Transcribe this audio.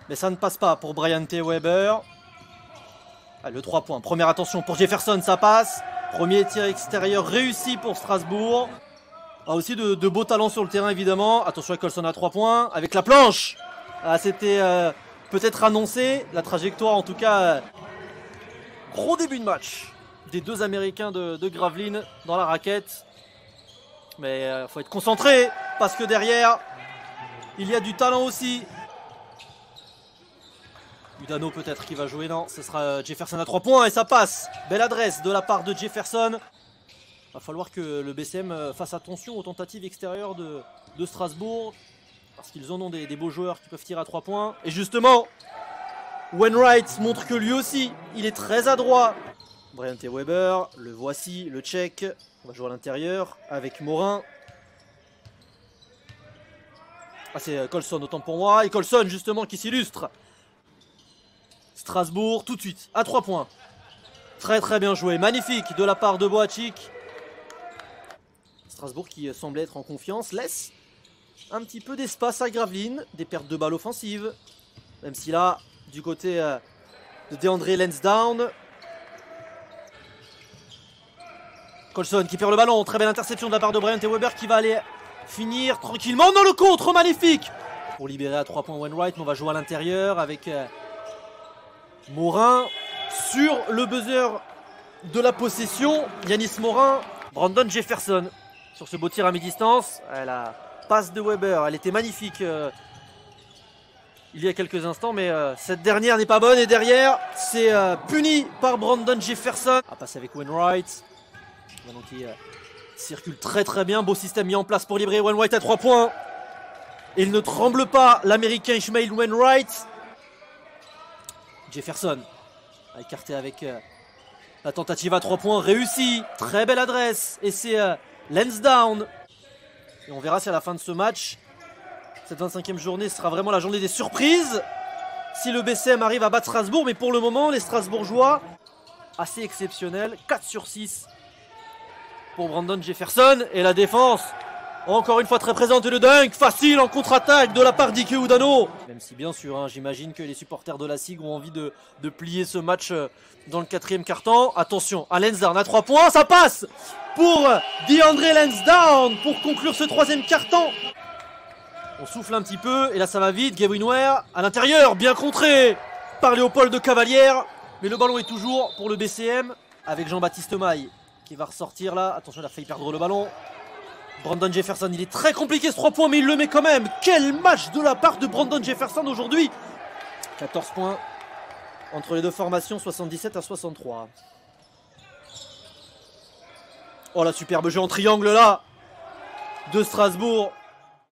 Mais ça ne passe pas pour Bryant T. Weber. Ah, le 3 points. Première attention pour Jefferson, ça passe. Premier tir extérieur réussi pour Strasbourg. Ah, aussi de beaux talents sur le terrain évidemment. Attention à Colson à 3 points. Avec la planche. Ah, c'était peut-être annoncé. La trajectoire en tout cas. Gros début de match des deux Américains de Gravelines dans la raquette. Mais il faut être concentré parce que derrière, il y a du talent aussi. Udano peut-être qui va jouer, non, ce sera Jefferson à 3 points et ça passe. Belle adresse de la part de Jefferson. Va falloir que le BCM fasse attention aux tentatives extérieures de Strasbourg. Parce qu'ils en ont des beaux joueurs qui peuvent tirer à 3 points. Et justement, Wainwright montre que lui aussi, il est très adroit. Bryant T. Weber, le voici, le Tchèque. On va jouer à l'intérieur avec Morin. Ah, c'est Colson, autant pour moi. Et Colson, justement, qui s'illustre. Strasbourg, tout de suite, à 3 points. Très très bien joué. Magnifique de la part de Boacic. Strasbourg qui semble être en confiance. Laisse un petit peu d'espace à Gravelines. Des pertes de balles offensives. Même si là, du côté de DeAndre Lansdowne. Colson qui perd le ballon. Très belle interception de la part de Bryant T. Weber qui va aller finir tranquillement dans le contre. Magnifique. Pour libérer à 3 points Wainwright. Mais on va jouer à l'intérieur avec Morin sur le buzzer de la possession. Yanis Morin. Brandon Jefferson sur ce beau tir à mi-distance. La passe de Weber, elle était magnifique il y a quelques instants. Mais cette dernière n'est pas bonne. Et derrière, c'est puni par Brandon Jefferson. À passer avec Wainwright. Ballon qui circule très très bien. Beau système mis en place pour libérer Wainwright à 3 points. Il ne tremble pas, l'Américain Ishmael Wainwright. Jefferson a écarté avec la tentative à 3 points réussie. Très belle adresse. Et c'est Lansdowne. Et on verra si à la fin de ce match, cette 25e journée sera vraiment la journée des surprises. Si le BCM arrive à battre Strasbourg. Mais pour le moment, les Strasbourgeois, assez exceptionnels. 4 sur 6 pour Brandon Jefferson. Et la défense, encore une fois très présente. Et le dunk facile en contre-attaque de la part d'Ike Udano. Même si bien sûr, hein, j'imagine que les supporters de la SIG ont envie de plier ce match dans le 4e quart-temps. Attention à Lansdowne à 3 points. Ça passe pour DeAndre Lansdowne pour conclure ce 3e quart-temps. On souffle un petit peu. Et là ça va vite. Gavin Ware à l'intérieur. Bien contré par Léopold de Cavalière. Mais le ballon est toujours pour le BCM avec Jean-Baptiste Maille qui va ressortir là. Attention, il a failli perdre le ballon. Brandon Jefferson, il est très compliqué ce 3 points, mais il le met quand même. Quel match de la part de Brandon Jefferson aujourd'hui. 14 points entre les deux formations, 77 à 63. Oh, la superbe jeu en triangle là de Strasbourg.